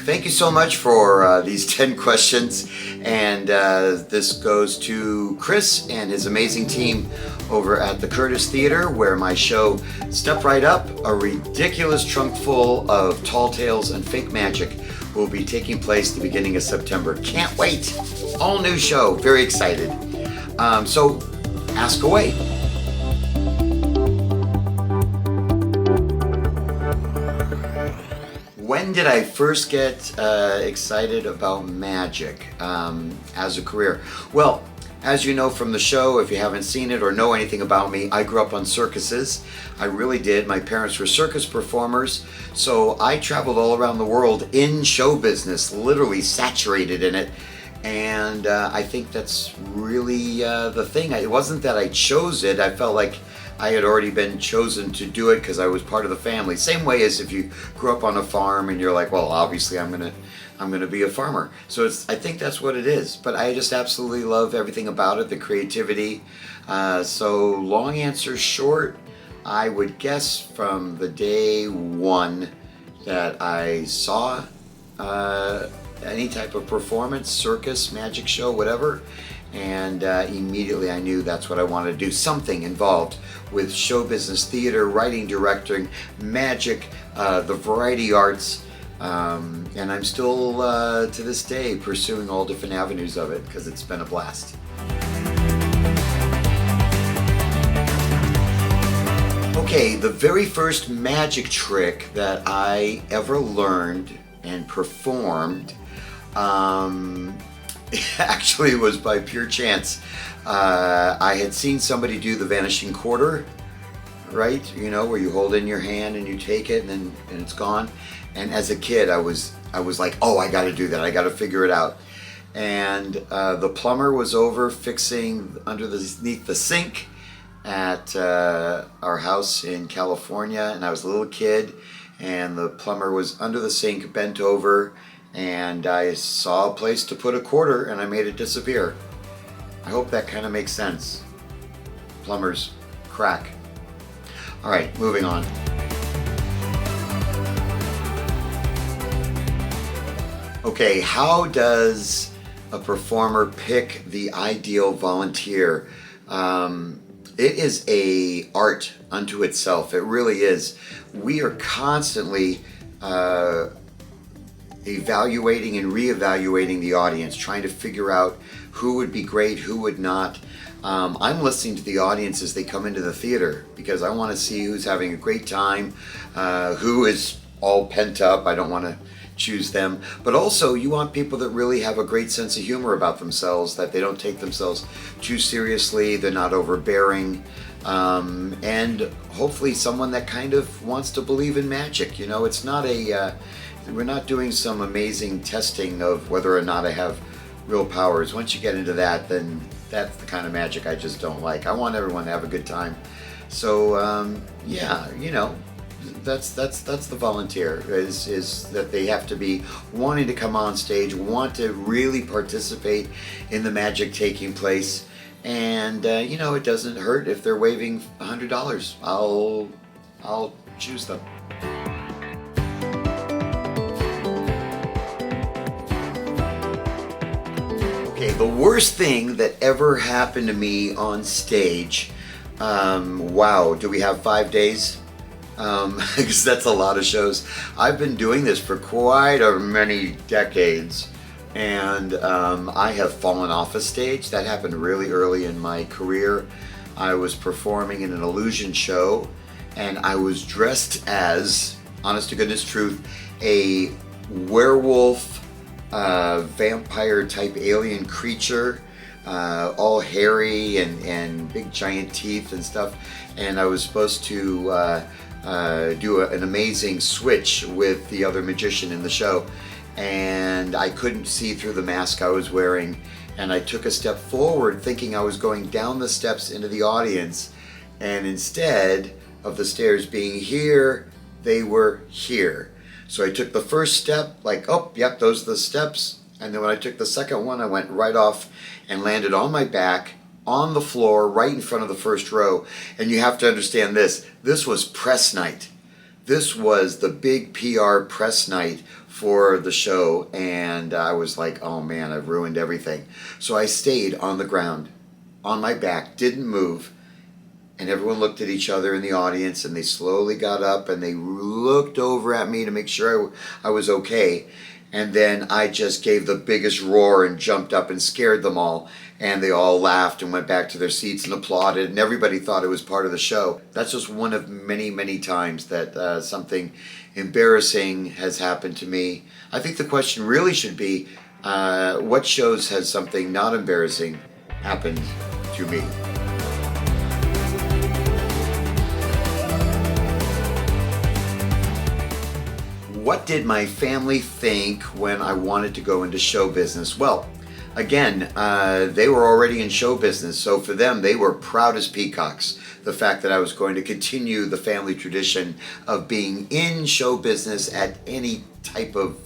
Thank you so much for these 10 questions, and this goes to Chris and his amazing team over at the Curtis Theater, where my show Step Right Up, a ridiculous trunk full of tall tales and fake magic, will be taking place the beginning of September. Can't wait! All new show, very excited. So ask away. When did I first get excited about magic as a career? Well, as you know from the show, if you haven't seen it or know anything about me, I grew up on circuses. I really did. My parents were circus performers, so I traveled all around the world in show business, literally saturated in it. And I think that's really the thing. It wasn't that I chose it. I felt like I had already been chosen to do it because I was part of the family. Same way as if you grew up on a farm and you're like, well, obviously I'm gonna be a farmer. So I think that's what it is. But I just absolutely love everything about it, the creativity. So long answer short, I would guess from the day one that I saw any type of performance, circus, magic show, whatever, and immediately I knew that's what I wanted to do. Something involved with show business, theater, writing, directing, magic, the variety arts, and I'm still to this day pursuing all different avenues of it because it's been a blast. Okay, the very first magic trick that I ever learned and performed actually was by pure chance. I had seen somebody do the vanishing quarter, right? You know, where you hold in your hand and you take it and it's gone. And as a kid, I was like, oh, I got to do that. I got to figure it out. And the plumber was over fixing underneath the sink at our house in California, and I was a little kid, and the plumber was under the sink, bent over, and I saw a place to put a quarter and I made it disappear. I hope that kind of makes sense. Plumbers crack. All right, moving on. Okay, how does a performer pick the ideal volunteer? It is a art unto itself. It really is. We are constantly evaluating and reevaluating the audience, trying to figure out who would be great, who would not. I'm listening to the audience as they come into the theater because I want to see who's having a great time, who is all pent up. I don't want to choose them, but also you want people that really have a great sense of humor about themselves, that they don't take themselves too seriously, they're not overbearing, and hopefully someone that kind of wants to believe in magic. You know, it's not we're not doing some amazing testing of whether or not I have real powers. Once you get into that, then that's the kind of magic I just don't like. I want everyone to have a good time. So yeah, you know, that's the volunteer, is that they have to be wanting to come on stage, want to really participate in the magic taking place, and you know, it doesn't hurt if they're waving $100. I'll choose them. Okay, the worst thing that ever happened to me on stage, wow, do we have 5 days? Because that's a lot of shows. I've been doing this for quite a many decades, and I have fallen off a stage. That happened really early in my career. I was performing in an illusion show, and I was dressed as, honest to goodness truth, a werewolf, vampire type alien creature, all hairy and big giant teeth and stuff, and I was supposed to do an amazing switch with the other magician in the show, and I couldn't see through the mask I was wearing, and I took a step forward thinking I was going down the steps into the audience, and instead of the stairs being here, they were here. So I took the first step, like, oh, yep, those are the steps. And then when I took the second one, I went right off and landed on my back on the floor right in front of the first row. And you have to understand this. This was press night. This was the big PR press night for the show. And I was like, oh man, I've ruined everything. So I stayed on the ground, on my back, didn't move. And everyone looked at each other in the audience, and they slowly got up and they looked over at me to make sure I was okay. And then I just gave the biggest roar and jumped up and scared them all. And they all laughed and went back to their seats and applauded, and everybody thought it was part of the show. That's just one of many, many times that something embarrassing has happened to me. I think the question really should be, what shows has something not embarrassing happened to me? What did my family think when I wanted to go into show business? Well, again, they were already in show business, so for them, they were proud as peacocks. The fact that I was going to continue the family tradition of being in show business at any type of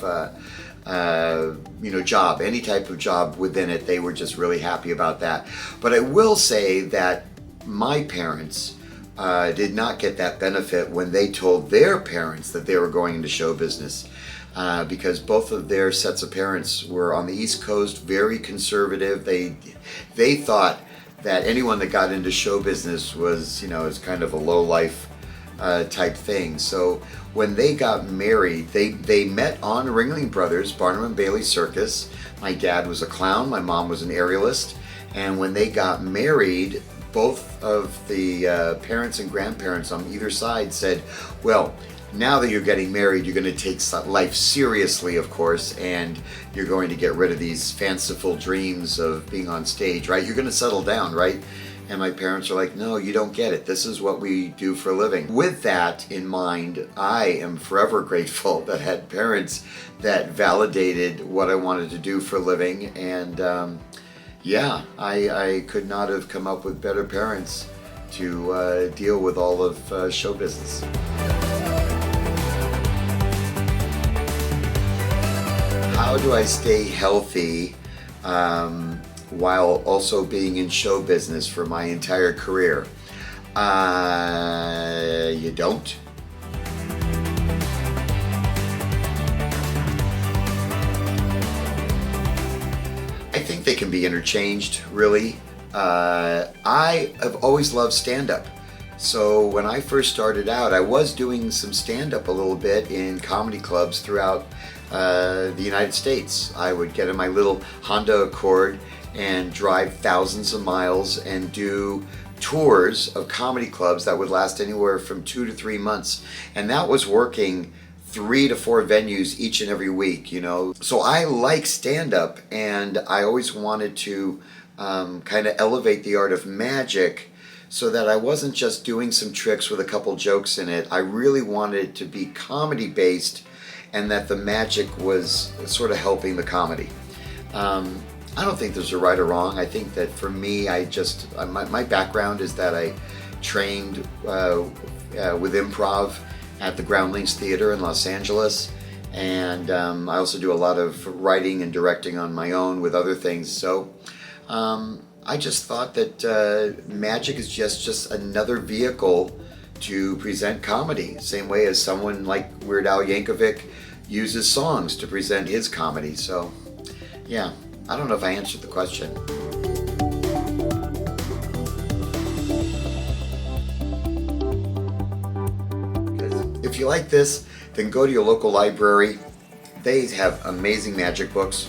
job, any type of job within it, they were just really happy about that. But I will say that my parents did not get that benefit when they told their parents that they were going into show business, because both of their sets of parents were on the East Coast, very conservative. They thought that anyone that got into show business was, is kind of a low life type thing. So when they got married, they met on Ringling Brothers, Barnum and Bailey Circus. My dad was a clown, my mom was an aerialist, and when they got married, both of the parents and grandparents on either side said, well, now that you're getting married, you're going to take life seriously, of course, and you're going to get rid of these fanciful dreams of being on stage, right? You're going to settle down, right? And my parents are like, no, you don't get it. This is what we do for a living. With that in mind, I am forever grateful that I had parents that validated what I wanted to do for a living. And I could not have come up with better parents to deal with all of show business. How do I stay healthy while also being in show business for my entire career? You don't. I think they can be interchanged, really. I have always loved stand-up. So when I first started out, I was doing some stand-up a little bit in comedy clubs throughout the United States. I would get in my little Honda Accord and drive thousands of miles and do tours of comedy clubs that would last anywhere from 2 to 3 months. And that was working 3 to 4 venues each and every week, So I like stand-up, and I always wanted to kind of elevate the art of magic so that I wasn't just doing some tricks with a couple jokes in it. I really wanted it to be comedy-based, and that the magic was sort of helping the comedy. I don't think there's a right or wrong. I think that for me, my background is that I trained with improv at the Groundlings Theater in Los Angeles, and I also do a lot of writing and directing on my own with other things. So I just thought that magic is just another vehicle to present comedy, same way as someone like Weird Al Yankovic uses songs to present his comedy. So yeah, I don't know if I answered the question. If you like this, then go to your local library. They have amazing magic books.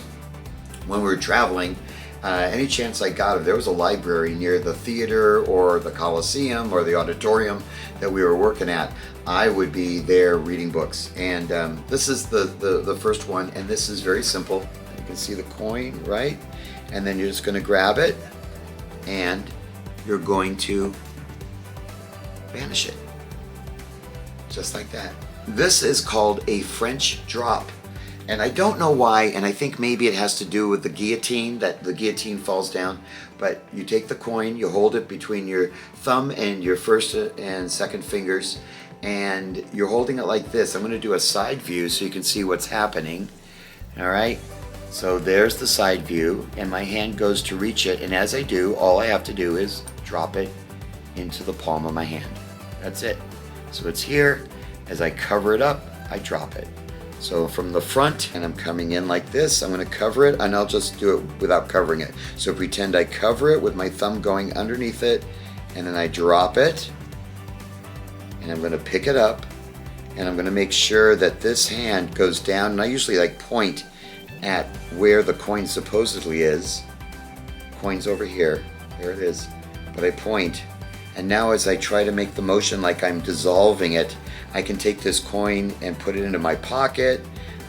When we were traveling, any chance I got, if there was a library near the theater or the Coliseum or the auditorium that we were working at, I would be there reading books. And this is the first one, and this is very simple. You can see the coin, right? And then you're just going to grab it, and you're going to vanish it. Just like that. This is called a French drop. And I don't know why, and I think maybe it has to do with the guillotine, that the guillotine falls down. But you take the coin, you hold it between your thumb and your first and second fingers, and you're holding it like this. I'm going to do a side view so you can see what's happening. All right, so there's the side view, and my hand goes to reach it, and as I do, all I have to do is drop it into the palm of my hand. That's it. So it's here. As I cover it up, I drop it. So from the front, and I'm coming in like this, I'm going to cover it, and I'll just do it without covering it. So pretend I cover it with my thumb going underneath it, and then I drop it, and I'm going to pick it up, and I'm going to make sure that this hand goes down, and I usually like point at where the coin supposedly is. Coin's over here. There it is. But I point, and now as I try to make the motion like I'm dissolving it, I can take this coin and put it into my pocket.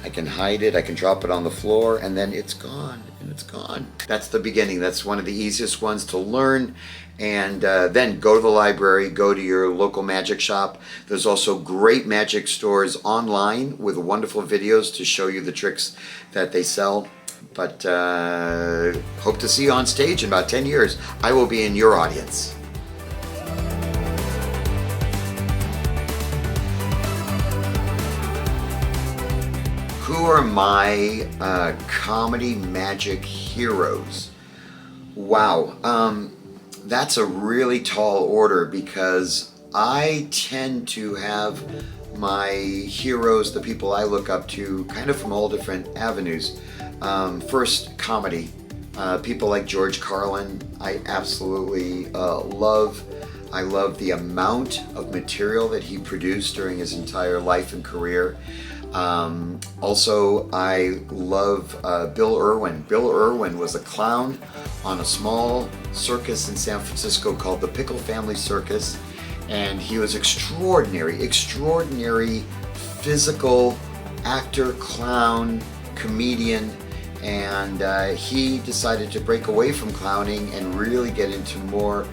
I can hide it, I can drop it on the floor, and then it's gone, and it's gone. That's the beginning. That's one of the easiest ones to learn. And then go to the library, go to your local magic shop. There's also great magic stores online with wonderful videos to show you the tricks that they sell. But hope to see you on stage in about 10 years. I will be in your audience. Who are my comedy magic heroes? Wow, that's a really tall order because I tend to have my heroes, the people I look up to, kind of from all different avenues. First, comedy. People like George Carlin, I absolutely love. I love the amount of material that he produced during his entire life and career. Also, I love Bill Irwin. Bill Irwin was a clown on a small circus in San Francisco called the Pickle Family Circus, and he was extraordinary physical actor, clown, comedian, and he decided to break away from clowning and really get into more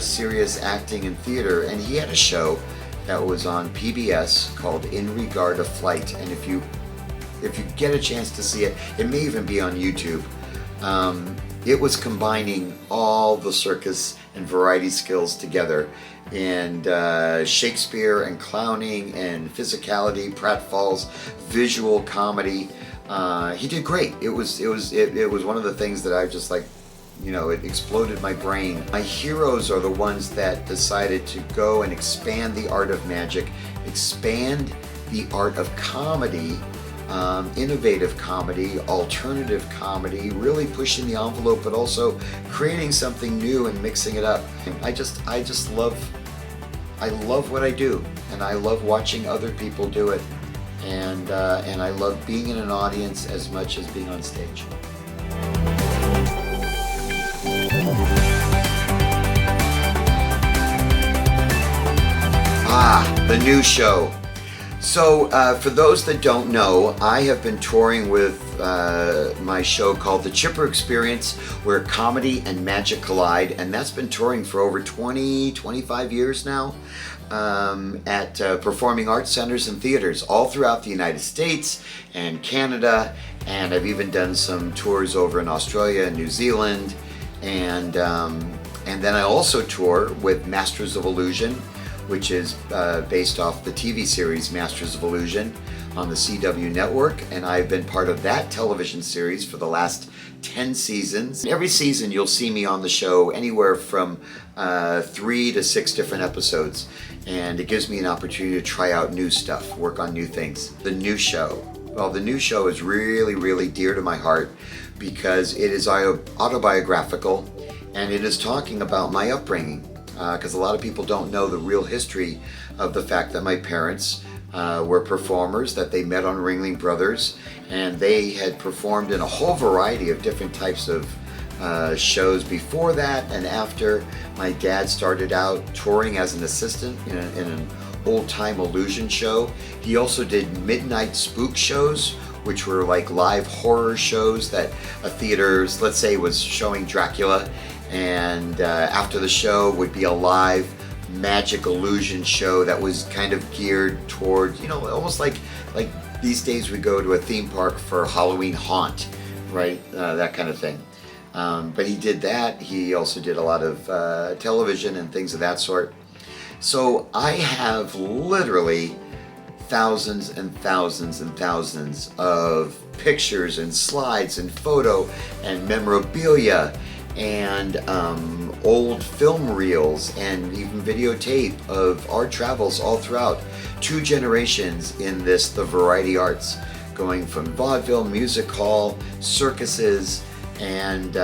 serious acting and theater, and he had a show that was on PBS called In Regard to Flight, and if you get a chance to see it, it may even be on YouTube. It was combining all the circus and variety skills together, and Shakespeare and clowning and physicality, pratfalls, visual comedy. He did great. It was one of the things that I just like. You know, it exploded my brain. My heroes are the ones that decided to go and expand the art of magic, expand the art of comedy, innovative comedy, alternative comedy, really pushing the envelope, but also creating something new and mixing it up. I love what I do, and I love watching other people do it, and I love being in an audience as much as being on stage. The new show. So for those that don't know, I have been touring with my show called The Chipper Experience, where comedy and magic collide, and that's been touring for over 25 years now at performing arts centers and theaters all throughout the United States and Canada, and I've even done some tours over in Australia and New Zealand, and then I also tour with Masters of Illusion, which is based off the TV series Masters of Illusion on the CW network, and I've been part of that television series for the last 10 seasons. Every season you'll see me on the show anywhere from 3 to 6 different episodes, and it gives me an opportunity to try out new stuff, work on new things. The new show. Well, the new show is really dear to my heart because it is autobiographical, and it is talking about my upbringing. Because a lot of people don't know the real history of the fact that my parents were performers, that they met on Ringling Brothers, and they had performed in a whole variety of different types of shows before that and after. My dad started out touring as an assistant in an old-time illusion show. He also did midnight spook shows, which were like live horror shows that a theater, let's say, was showing Dracula, and after the show would be a live magic illusion show that was kind of geared toward, almost like these days we go to a theme park for Halloween haunt, right? That kind of thing. But he did that. He also did a lot of television and things of that sort. So I have literally thousands and thousands and thousands of pictures and slides and photo and memorabilia and old film reels and even videotape of our travels all throughout 2 generations in the variety arts, going from vaudeville, music hall, circuses, and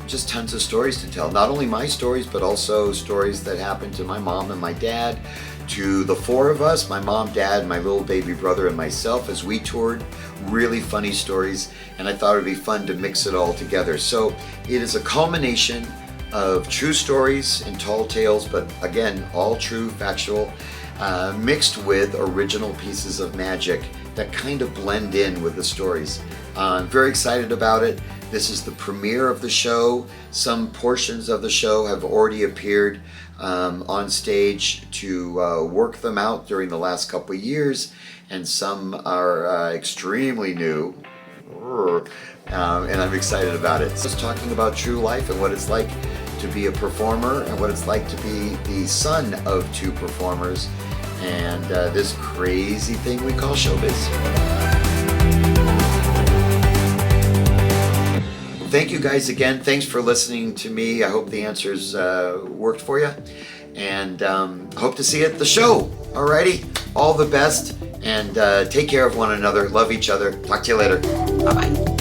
just tons of stories to tell. Not only my stories, but also stories that happened to my mom and my dad, to the 4 of us, my mom, dad, my little baby brother, and myself as we toured. Really funny stories, and I thought it would be fun to mix it all together. So it is a culmination of true stories and tall tales, but again, all true, factual, mixed with original pieces of magic that kind of blend in with the stories. I'm very excited about it. This is the premiere of the show. Some portions of the show have already appeared on stage to work them out during the last couple of years, and some are extremely new. And I'm excited about it. Just talking about true life and what it's like to be a performer and what it's like to be the son of 2 performers and this crazy thing we call showbiz. Thank you guys again. Thanks for listening to me. I hope the answers worked for you, and hope to see you at the show. Alrighty, all the best, and take care of one another. Love each other. Talk to you later. Bye-bye.